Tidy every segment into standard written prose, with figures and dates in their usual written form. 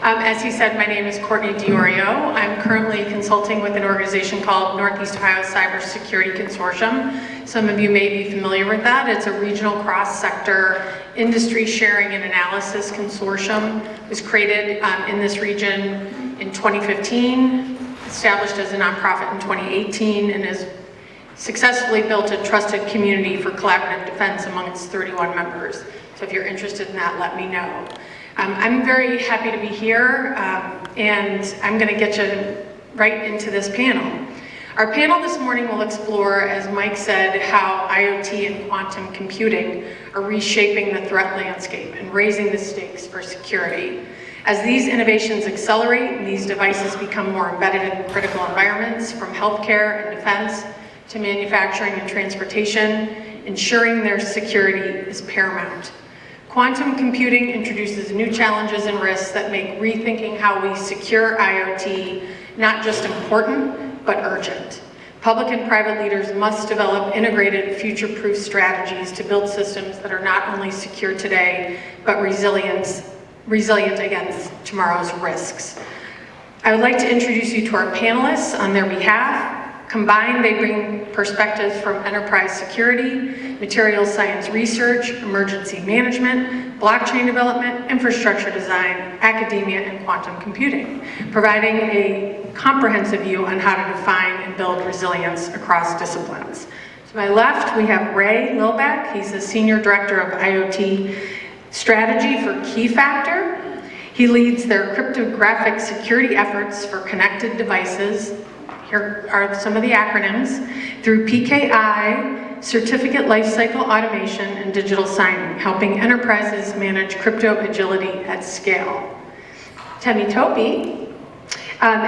As he said, my name is Courtney Diorio. I'm currently consulting with an organization called Northeast Ohio CyberSecurity Consortium. Some of you may be familiar with that. It's a regional cross-sector industry sharing and analysis consortium. It was created in this region in 2015, established as a nonprofit in 2018, and has successfully built a trusted community for collaborative defense among its 31 members. So if you're interested in that, let me know. I'm very happy to be here, and I'm going to get you right into this panel. Our panel this morning will explore, as Mike said, how IoT and quantum computing are reshaping the threat landscape and raising the stakes for security. As these innovations accelerate and these devices become more embedded in critical environments, from healthcare and defense to manufacturing and transportation, ensuring their security is paramount. Quantum computing introduces new challenges and risks that make rethinking how we secure IoT not just important, but urgent. Public and private leaders must develop integrated, future-proof strategies to build systems that are not only secure today, but resilient against tomorrow's risks. I would like to introduce you to our panelists on their behalf. Combined, they bring perspectives from enterprise security, materials science research, emergency management, blockchain development, infrastructure design, academia, and quantum computing, providing a comprehensive view on how to define and build resilience across disciplines. To my left, we have Ray Lilbeck. He's the Senior Director of IoT Strategy for Keyfactor. He leads their cryptographic security efforts for connected devices. Here are some of the acronyms: through PKI, Certificate Lifecycle Automation, and Digital Signing, helping enterprises manage crypto agility at scale. Temi Topi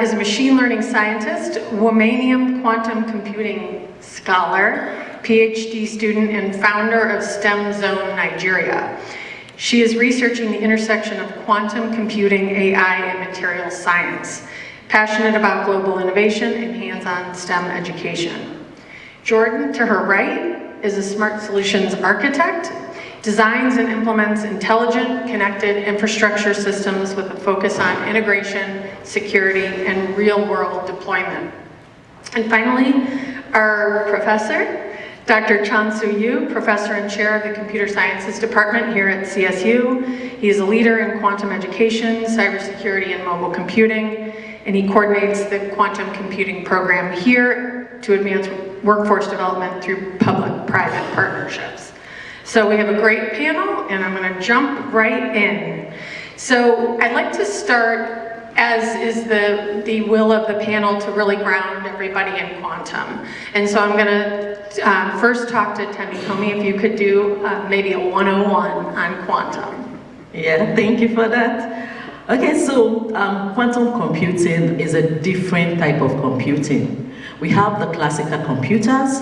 is a machine learning scientist, Womanium quantum computing scholar, PhD student, and founder of STEM Zone Nigeria. She is researching the intersection of quantum computing, AI, and materials science. Passionate about global innovation and hands-on STEM education. Jordan, to her right, is a smart solutions architect, designs and implements intelligent, connected infrastructure systems with a focus on integration, security, and real-world deployment. And finally, our professor, Dr. Chansoo Yu, professor and chair of the Computer Sciences Department here at CSU. He is a leader in quantum education, cybersecurity, and mobile computing, and he coordinates the quantum computing program here to advance workforce development through public-private partnerships. So we have a great panel, and I'm going to jump right in. So I'd like to start, as is the will of the panel, to really ground everybody in quantum. And so I'm going to first talk to Temi Topi, if you could do maybe a 101 on quantum. Yeah, thank you for that. Okay, so quantum computing is a different type of computing. We have the classical computers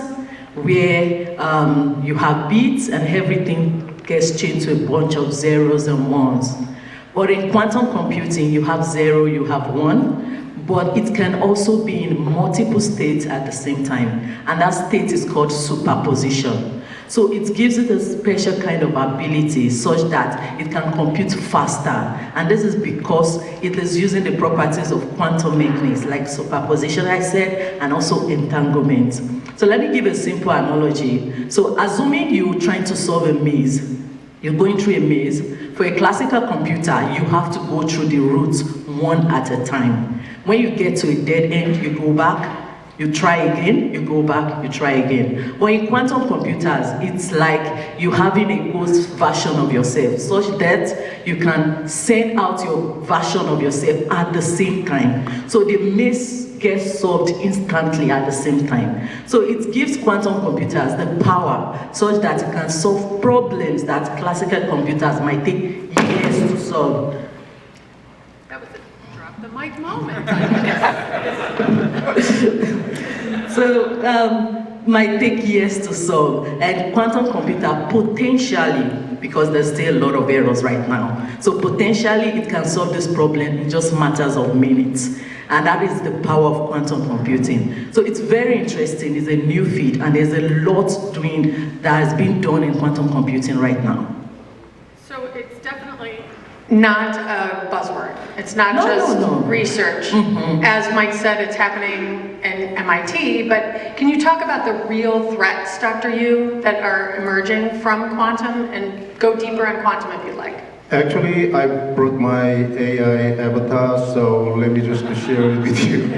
where you have bits and everything gets changed to a bunch of zeros and ones. But in quantum computing, you have 0, you have 1, but it can also be in multiple states at the same time. And that state is called superposition. So it gives it a special kind of ability such that it can compute faster. And this is because it is using the properties of quantum mechanics like superposition, I said, and also entanglement. So let me give a simple analogy. So assuming you're trying to solve a maze, you're going through a maze. For a classical computer, you have to go through the routes one at a time. When you get to a dead end, you go back, you try again, you go back, you try again. But in quantum computers, it's like you having a ghost version of yourself, such that you can send out your version of yourself at the same time. So the maze gets solved instantly at the same time. So it gives quantum computers the power such that it can solve problems that classical computers might take years to solve. That was a drop the mic moment. So might take years to solve, and quantum computer potentially, because there's still a lot of errors right now, so potentially it can solve this problem in just matters of minutes. And that is the power of quantum computing. So it's very interesting, it's a new field, and there's a lot that has been done in quantum computing right now. So it's definitely not a buzzword. It's not just research. As Mike said, it's happening in MIT, but can you talk about the real threats, Dr. Yu, that are emerging from quantum, and go deeper on quantum if you'd like? Actually, I brought my AI avatar, so let me just share it with you.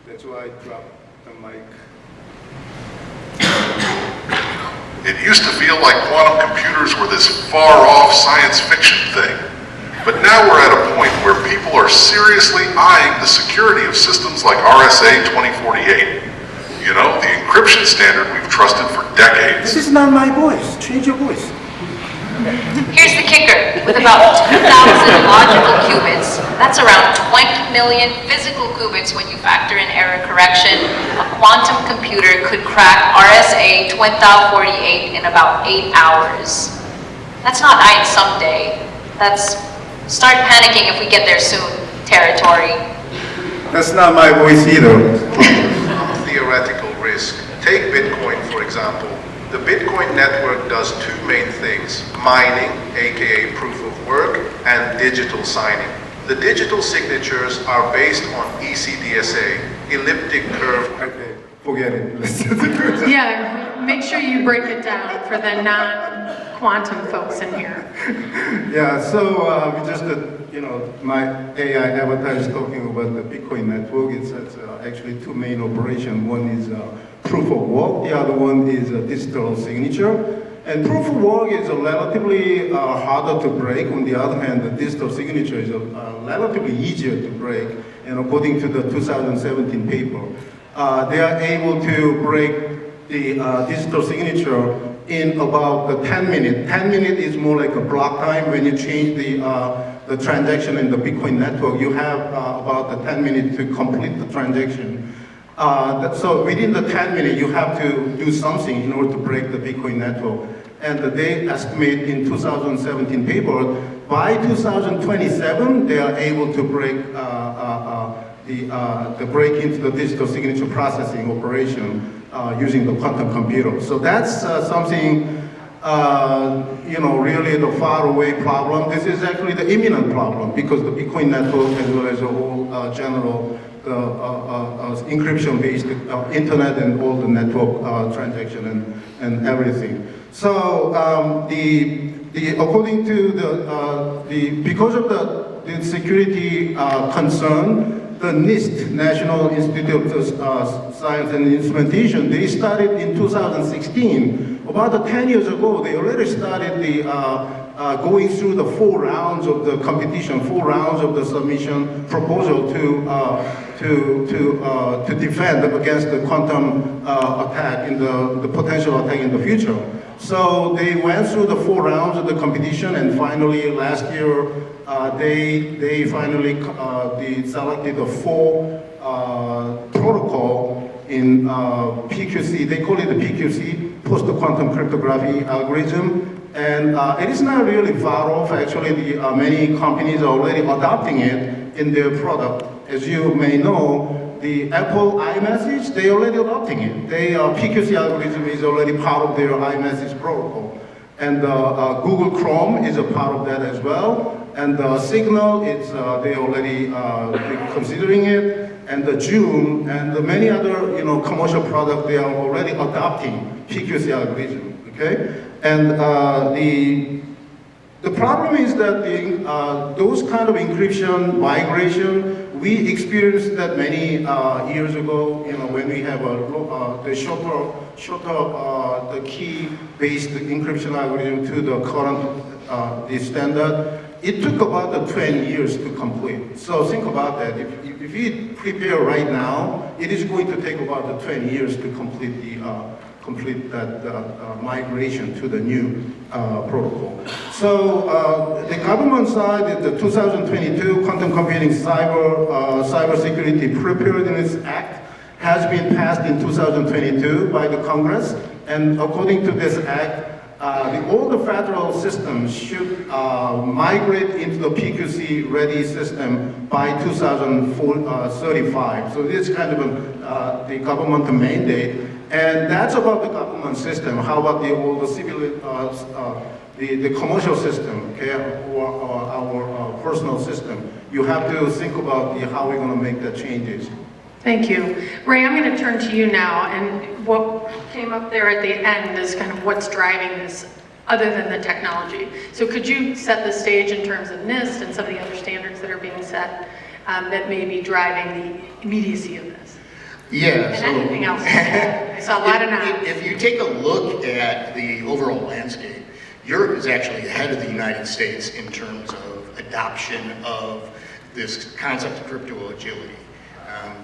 That's why I dropped the mic. It used to feel like quantum computers were this far-off science fiction thing. But now we're at a point where people are seriously eyeing the security of systems like RSA 2048. You know, the encryption standard we've trusted for decades. This is not my voice. Change your voice. Here's the kicker. With about 2,000 logical qubits, that's around 20 million physical qubits when you factor in error correction, a quantum computer could crack RSA 2048 in about 8 hours. That's not dying someday. That's start panicking if we get there soon territory. That's not my voice either. Theoretical risk. Take Bitcoin, for example. The Bitcoin network does two main things: mining, aka proof of work, and digital signing. The digital signatures are based on ECDSA, elliptic curve. Okay, forget it. Yeah, make sure you break it down for the non-quantum folks in here. Yeah, so we just, my AI avatar is talking about the Bitcoin network. It's actually two main operations. One is proof of work, the other one is a digital signature. And proof of work is relatively harder to break. On the other hand, the digital signature is relatively easier to break. And according to the 2017 paper, they are able to break the digital signature in about 10 minutes. 10 minutes is more like a block time. When you change the transaction in the Bitcoin network, you have about 10 minutes to complete the transaction. So within the 10 minutes, you have to do something in order to break the Bitcoin network. And they estimate in 2017 paper, by 2027, they are able to break the break into the digital signature processing operation using the quantum computer. So that's something, really the far away problem. This is actually the imminent problem because the Bitcoin network as well as the whole general encryption-based internet and all the network transaction and everything. So according to because of the security concern, the NIST, National Institute of Science and Instrumentation, they started in 2016. About 10 years ago, they already started going through the 4 rounds of the competition, 4 rounds of the submission proposal to defend against the quantum attack, the potential attack in the future. So they went through the 4 rounds of the competition, and finally last year they finally selected the 4 protocol in PQC. They call it the PQC, post-quantum cryptography algorithm. And it is not really far off. Actually, many companies are already adopting it in their product. As you may know, the Apple iMessage, they're already adopting it. PQC algorithm is already part of their iMessage protocol. And Google Chrome is a part of that as well. And Signal, they're already considering it. And the Zoom and the many other commercial products, they are already adopting PQC algorithm. Okay, and the problem is that those kind of encryption migration, we experienced that many years ago. When we have the shorter the key-based encryption algorithm to the current the standard. It took about 20 years to complete. So think about that. If we prepare right now, it is going to take about 20 years to complete that migration to the new protocol. So the government side, the 2022 Quantum Computing CyberSecurity Preparedness Act has been passed in 2022 by the Congress, and according to this act, all the federal systems should migrate into the PQC-ready system by 2035. So this is kind of the government mandate, and that's about the government system. How about all the civil the commercial system, okay, or our personal system. You have to think about how we're going to make the changes. Thank you. Ray, I'm going to turn to you now, and what came up there at the end is kind of what's driving this other than the technology. So could you set the stage in terms of NIST and some of the other standards that are being set that may be driving the immediacy of this? Yeah. And anything else? I saw a lot of nods. If you take a look at the overall landscape, Europe is actually ahead of the United States in terms of adoption of this concept of crypto agility.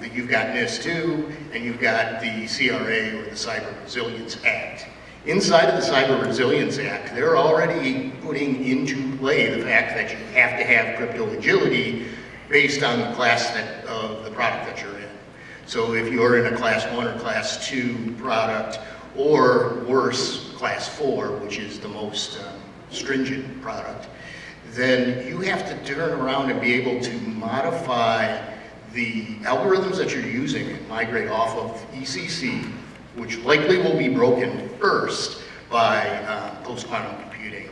That you've got NIST 2, and you've got the CRA, or the Cyber Resilience Act. Inside of the Cyber Resilience Act, they're already putting into play the fact that you have to have crypto agility based on the class of the product that you're in. So if you're in a class 1 or class 2 product, or worse, class 4, which is the most stringent product, then you have to turn around and be able to modify the algorithms that you're using and migrate off of ECC, which likely will be broken first by post-quantum computing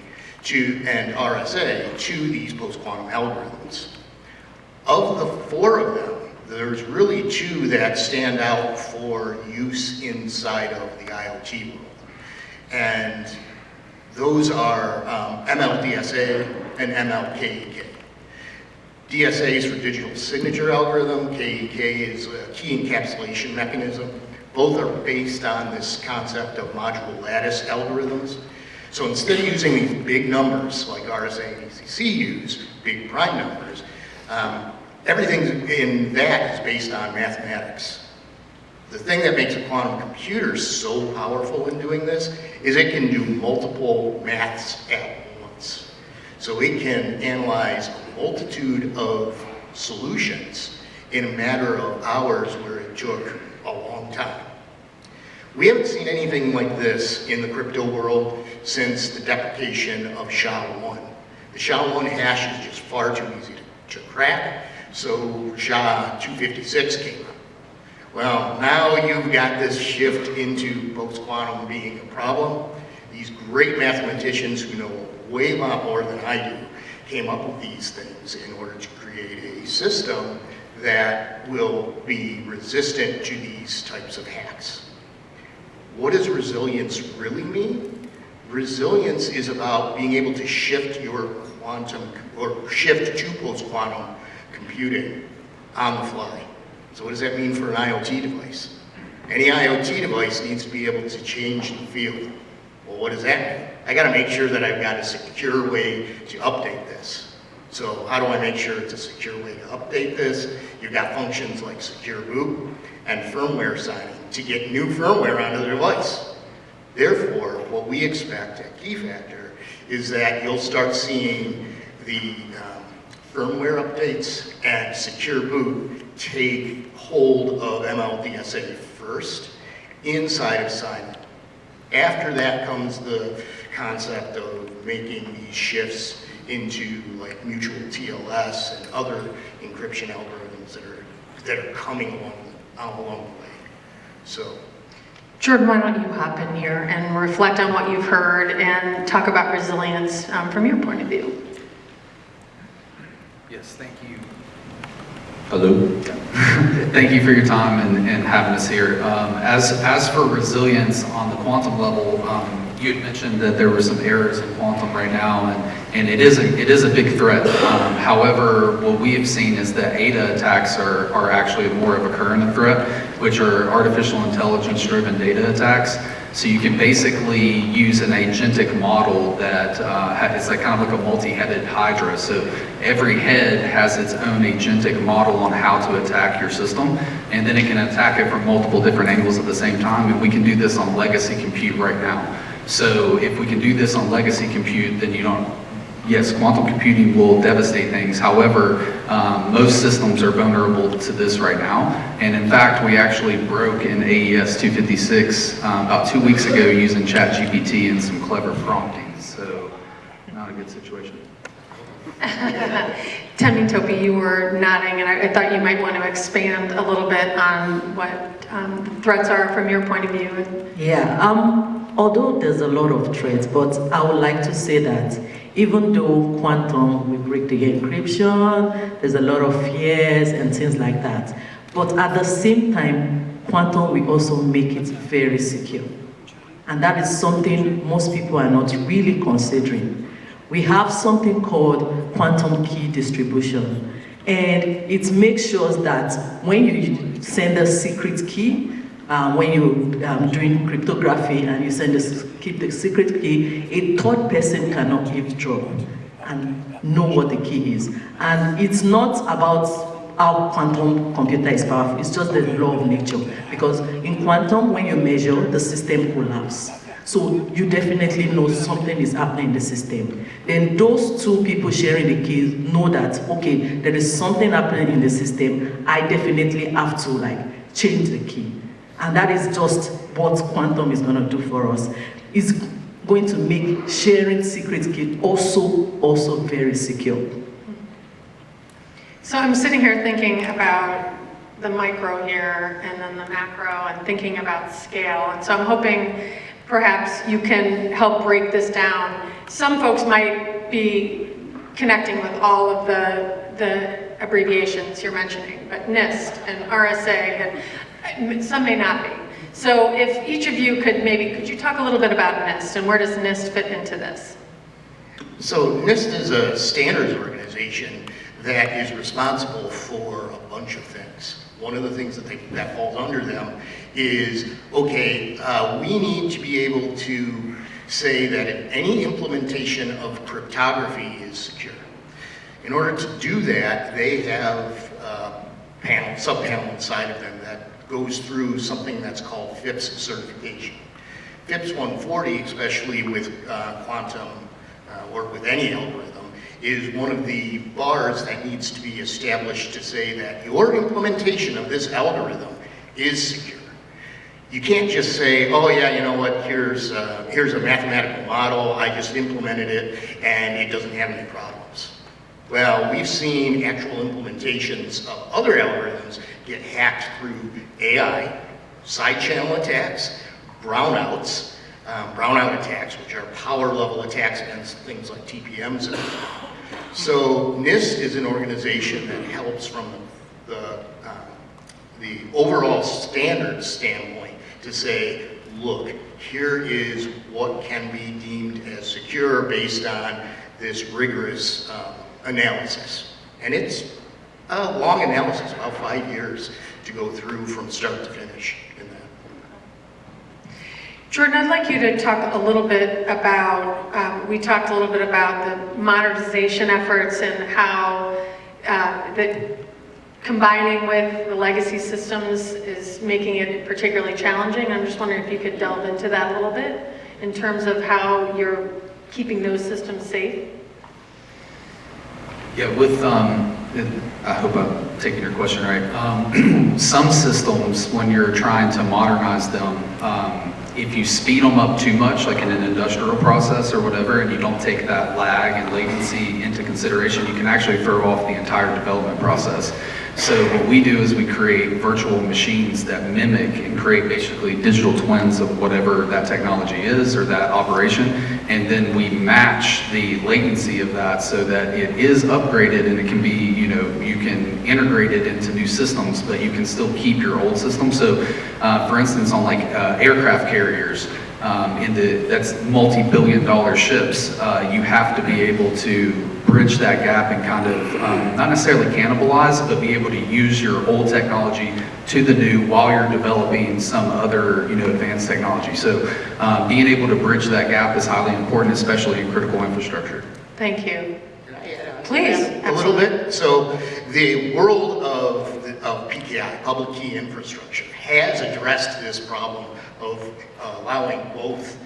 and RSA to these post-quantum algorithms. Of the 4 of them, there's really 2 that stand out for use inside of the IoT world. And those are ML-DSA and ML-KEK. DSA is for digital signature algorithm, KEK is a key encapsulation mechanism. Both are based on this concept of modular lattice algorithms. So instead of using these big numbers like RSA and ECC use, big prime numbers, everything in that is based on mathematics. The thing that makes a quantum computer so powerful in doing this is it can do multiple maths at once. So it can analyze a multitude of solutions in a matter of hours where it took a long time. We haven't seen anything like this in the crypto world since the deprecation of SHA-1. The SHA-1 hash is just far too easy to crack, so SHA-256 came out. Well, now you've got this shift into post-quantum being a problem. These great mathematicians who know way lot more than I do came up with these things in order to create a system that will be resistant to these types of hacks. What does resilience really mean? Resilience is about being able to shift your quantum, or shift to post-quantum computing on the fly. So what does that mean for an IoT device? Any IoT device needs to be able to change the field. Well, what does that mean? I gotta make sure that I've got a secure way to update this. So how do I make sure it's a secure way to update this? You've got functions like secure boot and firmware signing to get new firmware onto the device. Therefore, what we expect at Key Factor is that you'll start seeing the firmware updates and secure boot take hold of ML-DSA first inside of Simon. After that comes the concept of making these shifts into like mutual TLS and other encryption algorithms that are coming along the way. So, Jordan, why don't you hop in here and reflect on what you've heard and talk about resilience from your point of view. Yes, thank you. Hello. Thank you for your time and having us here. As for resilience on the quantum level, you had mentioned that there were some errors in quantum right now, and it is a big threat. However, what we have seen is that ADA attacks are actually more of a current threat, which are artificial intelligence-driven data attacks. So you can basically use an agentic model that is like kind of like a multi-headed hydra. So every head has its own agentic model on how to attack your system, and then it can attack it from multiple different angles at the same time, and we can do this on legacy compute right now. So if we can do this on legacy compute, then yes, quantum computing will devastate things. However, most systems are vulnerable to this right now. And in fact, we actually broke an AES 256 about 2 weeks ago using ChatGPT and some clever prompting. So not a good situation. Temi Topi, you were nodding, and I thought you might want to expand a little bit on what the threats are from your point of view. Yeah. although there's a lot of threats, but I would like to say that even though quantum will break the encryption, there's a lot of fears and things like that. But at the same time, quantum will also make it very secure. And that is something most people are not really considering. We have something called quantum key distribution. And it makes sure that when you send a secret key, when you're doing cryptography and you keep the secret key, a third person cannot eavesdrop and know what the key is. And it's not about how quantum computer is powerful, it's just the law of nature. Because in quantum, when you measure, the system collapses. So you definitely know something is happening in the system. Then those two people sharing the keys know that, okay, there is something happening in the system, I definitely have to change the key. And that is just what quantum is gonna do for us. It's going to make sharing secret key also very secure. So I'm sitting here thinking about the micro here and then the macro and thinking about scale. And so I'm hoping perhaps you can help break this down. Some folks might be connecting with all of the abbreviations you're mentioning, but NIST and RSA, and some may not be. So if each of you could you talk a little bit about NIST and where does NIST fit into this? So NIST is a standards organization that is responsible for a bunch of things. One of the things that falls under them is, okay, we need to be able to say that any implementation of cryptography is secure. In order to do that, they have a sub-panel inside of them that goes through something that's called FIPS certification. FIPS 140, especially with quantum or with any algorithm, is one of the bars that needs to be established to say that your implementation of this algorithm is secure. You can't just say, oh yeah, you know what, here's a mathematical model, I just implemented it and it doesn't have any problems. Well, we've seen actual implementations of other algorithms get hacked through AI, side channel attacks, brownouts, brownout attacks, which are power level attacks against things like TPMs. So NIST is an organization that helps from the overall standards standpoint to say, look, here is what can be deemed as secure based on this rigorous analysis. And it's a long analysis, about 5 years to go through from start to finish in that. Jordan, I'd like you to talk a little bit about, we talked a little bit about the modernization efforts and how that combining with the legacy systems is making it particularly challenging. I'm just wondering if you could delve into that a little bit in terms of how you're keeping those systems safe. Yeah, I hope I'm taking your question right. Some systems, when you're trying to modernize them, if you speed them up too much, like in an industrial process or whatever, and you don't take that lag and latency into consideration, you can actually throw off the entire development process. So what we do is we create virtual machines that mimic and create basically digital twins of whatever that technology is or that operation, and then we match the latency of that so that it is upgraded and it can be, you can integrate it into new systems, but you can still keep your old system. So for instance, on like aircraft carriers, that's multi-billion-dollar ships, you have to be able to bridge that gap and kind of not necessarily cannibalize, but be able to use your old technology to the new while you're developing some other advanced technology. So being able to bridge that gap is highly important, especially in critical infrastructure. Thank you. Can I add on to Please, that a absolutely. little bit? So the world of PKI, public key infrastructure, has addressed this problem of allowing both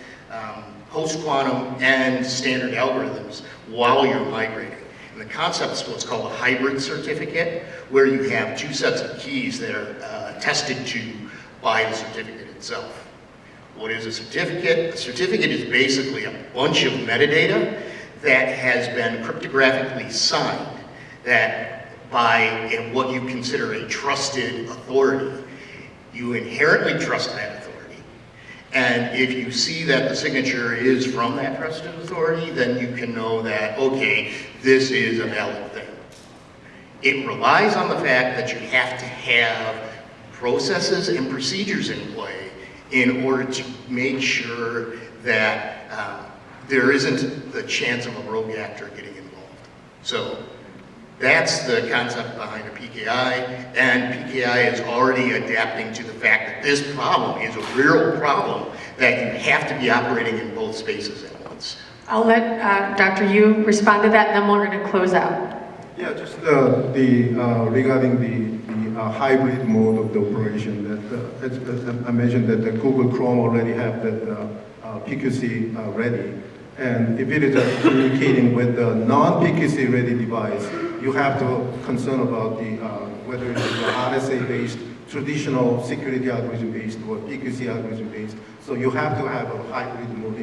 post-quantum and standard algorithms while you're migrating. And the concept is what's called a hybrid certificate, where you have two sets of keys that are attested to by the certificate itself. What is a certificate? A certificate is basically a bunch of metadata that has been cryptographically signed that by what you consider a trusted authority. You inherently trust that authority, And if you see that the signature is from that trusted authority, then you can know that, okay, this is a valid thing. It relies on the fact that you have to have processes and procedures in play in order to make sure that there isn't the chance of a rogue actor getting involved. So that's the concept behind a PKI, and PKI is already adapting to the fact that this problem is a real problem that you have to be operating in both spaces at once. I'll let Dr. Yu respond to that, and then we're going to close out. Yeah, just regarding the hybrid mode of the operation, that as I mentioned that the Google Chrome already have that PQC ready, and if it is communicating with the non-PQC ready device, you have to concern about whether it is the RSA-based, traditional security algorithm-based, or PQC algorithm-based. So you have to have a hybrid mode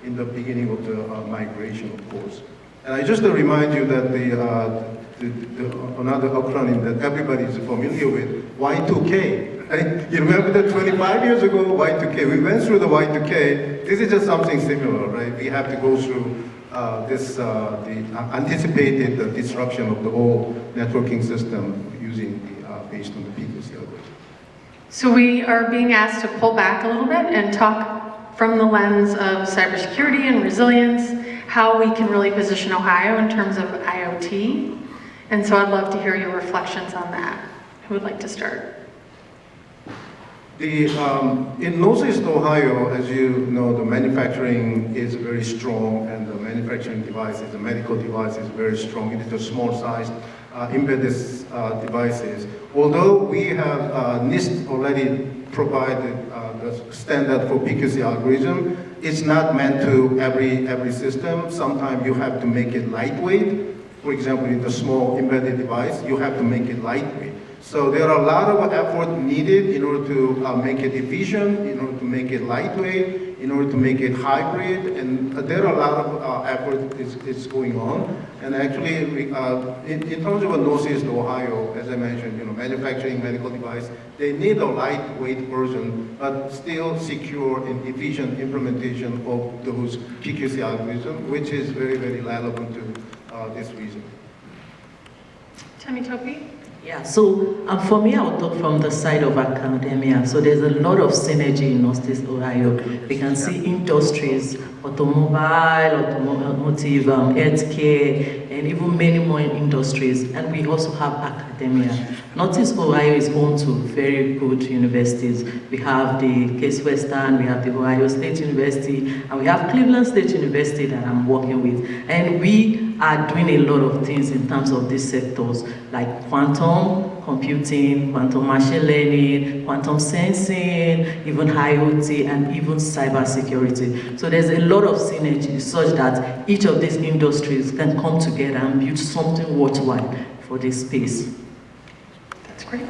in the beginning of the migration, of course. And I just remind you that another acronym that everybody is familiar with, Y2K. Right? You remember that 25 years ago, Y2K. We went through the Y2K. This is just something similar, right? We have to go through the anticipated disruption of the whole networking system based on the PQC algorithm. So we are being asked to pull back a little bit and talk from the lens of cybersecurity and resilience, how we can really position Ohio in terms of IoT. And so I'd love to hear your reflections on that. Who would like to start? In Northeast Ohio, as you know, the manufacturing is very strong, and the manufacturing devices, the medical device is very strong. It is a small-sized embedded devices. Although we have NIST already provided the standard for PQC algorithm, it's not meant to every system. Sometimes you have to make it lightweight. For example, in the small embedded device, you have to make it lightweight. So there are a lot of effort needed in order to make it efficient, in order to make it lightweight, in order to make it hybrid, and there are a lot of effort is going on. And actually, in terms of Northeast Ohio, as I mentioned, manufacturing medical device, they need a lightweight version, but still secure and efficient implementation of those PQC algorithms, which is very, very relevant to this reason. Tammy Topi? Yeah, so for me, I would talk from the side of academia. So there's a lot of synergy in Northeast Ohio. We can see industries, automotive, healthcare, and even many more industries. And we also have academia. Northeast Ohio is home to very good universities. We have the Case Western, we have the Ohio State University, and we have Cleveland State University that I'm working with. And we are doing a lot of things in terms of these sectors, like quantum computing, quantum machine learning, quantum sensing, even IoT, and even cybersecurity. So there's a lot of synergy such that each of these industries can come together and build something worthwhile for this space. That's great.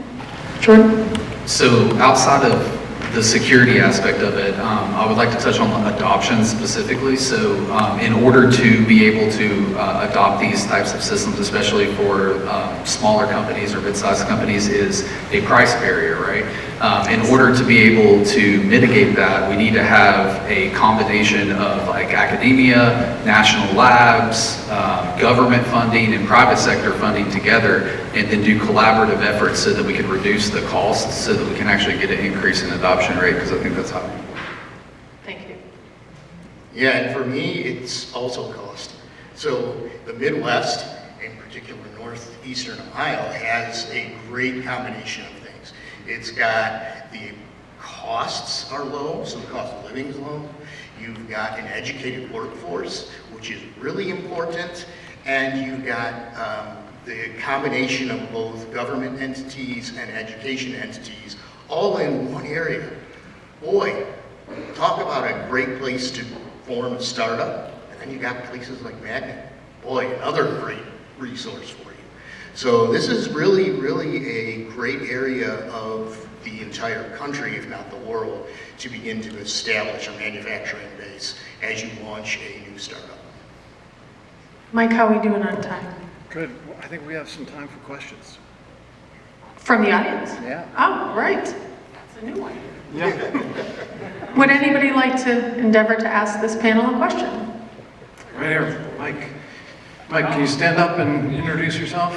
Jordan? So outside of the security aspect of it, I would like to touch on adoption specifically. So in order to be able to adopt these types of systems, especially for smaller companies or mid-sized companies, is a price barrier, right? In order to be able to mitigate that, we need to have a combination of like academia, national labs, government funding, and private sector funding together, and then do collaborative efforts so that we can reduce the costs so that we can actually get an increase in adoption rate, because I think that's high. Thank you. Yeah, and for me, it's also cost. So the Midwest, in particular northeastern Ohio, has a great combination of things. It's got the costs are low, so the cost of living is low. You've got an educated workforce, which is really important, and you've got the combination of both government entities and education entities all in one area. Boy, talk about a great place to form a startup. And then you got places like Magnet. Boy, another great resource for you. So this is really, really a great area of the entire country, if not the world, to begin to establish a manufacturing base as you launch a new startup. Mike, how are we doing on time? Good. I think we have some time for questions. From the audience? Yeah. Oh, right. That's a new one. Would anybody like to endeavor to ask this panel a question? Right here, Mike. Mike, can you stand up and introduce yourself?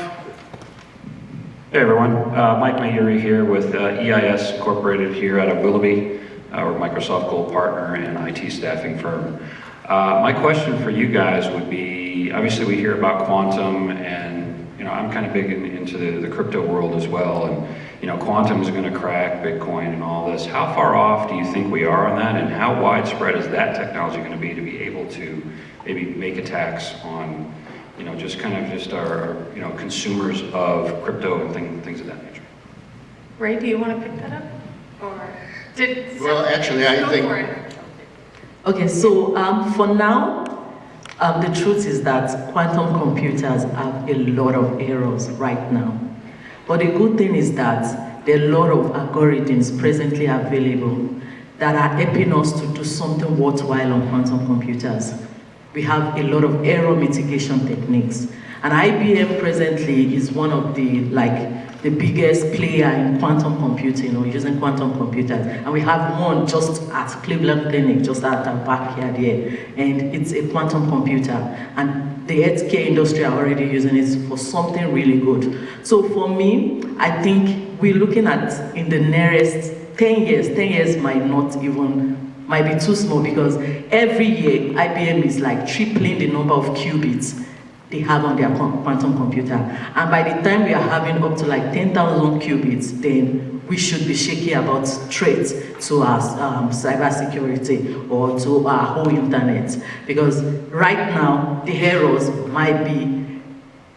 Hey everyone, Mike Mayuri here with EIS Incorporated here out of Willoughby. We're a Microsoft Gold partner and IT staffing firm. My question for you guys would be, obviously we hear about quantum and I'm kind of big into the crypto world as well, and quantum is going to crack Bitcoin and all this. How far off do you think we are on that, and how widespread is that technology going to be able to maybe make attacks on just our consumers of crypto and things of that nature? Ray, do you want to pick that up? Or Well, actually, I Go think- for it. Okay, so for now, the truth is that quantum computers have a lot of errors right now. But the good thing is that there are a lot of algorithms presently available that are helping us to do something worthwhile on quantum computers. We have a lot of error mitigation techniques. And IBM presently is one of the biggest player in quantum computing or using quantum computers. And we have one just at Cleveland Clinic, just at our backyard here. And it's a quantum computer. And the healthcare industry are already using it for something really good. So for me, I think we're looking at in the nearest 10 years might be too small, because every year IBM is tripling the number of qubits they have on their quantum computer. And by the time we are having up to 10,000 qubits, then we should be shaky about threats to our cybersecurity or to our whole internet. Because right now, the errors might be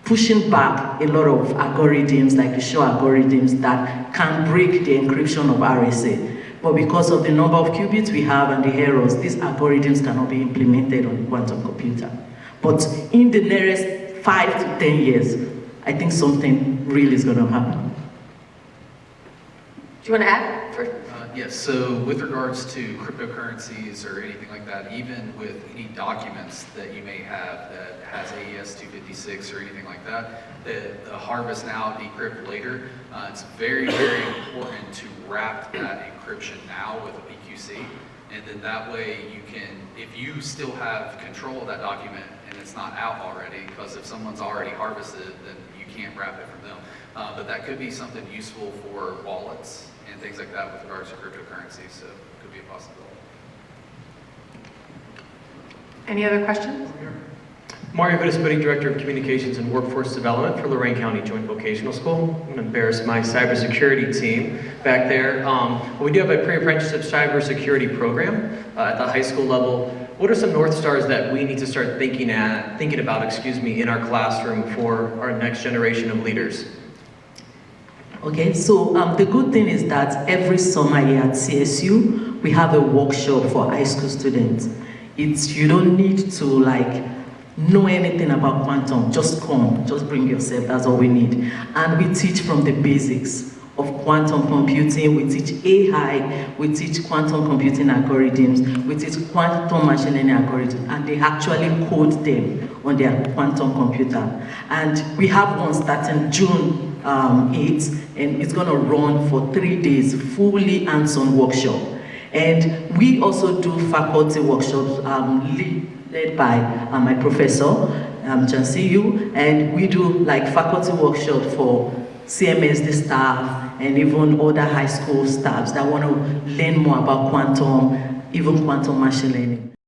pushing back a lot of algorithms, like the show algorithms, that can break the encryption of RSA. But because of the number of qubits we have and the errors, these algorithms cannot be implemented on the quantum computer. But in the nearest 5 to 10 years, I think something really is going to happen. Do you want to add? Yes, so with regards to cryptocurrencies or anything like that, even with any documents that you may have that has AES 256 or anything like that, the harvest now, decrypt later, it's very, very important to wrap that encryption now with a PQC. And then that way you can, if you still have control of that document and it's not out already, because if someone's already harvested it, then you can't wrap it from them. But that could be something useful for wallets and things like that with regards to cryptocurrency, so it could be a possibility. Any other questions? Mario Vitispudi, Director of Communications and Workforce Development for Lorain County Joint Vocational School. I'm going to embarrass my cybersecurity team back there. We do have a pre-apprenticeship cybersecurity program at the high school level. What are some North Stars that we need to start thinking about in our classroom for our next generation of leaders? Okay, so the good thing is that every summer here at CSU, we have a workshop for high school students. You don't need to know anything about quantum, just come, just bring yourself, that's all we need. And we teach from the basics of quantum computing, we teach AI, we teach quantum computing algorithms, we teach quantum machine learning algorithms, and they actually code them on their quantum computer. And we have one starting June 8th, and it's gonna run for 3 days, fully hands-on workshop. And we also do faculty workshops, led by my professor, Jansi Yu, and we do faculty workshops for CMSD staff and even other high school staffs that want to learn more about quantum, even quantum machine learning.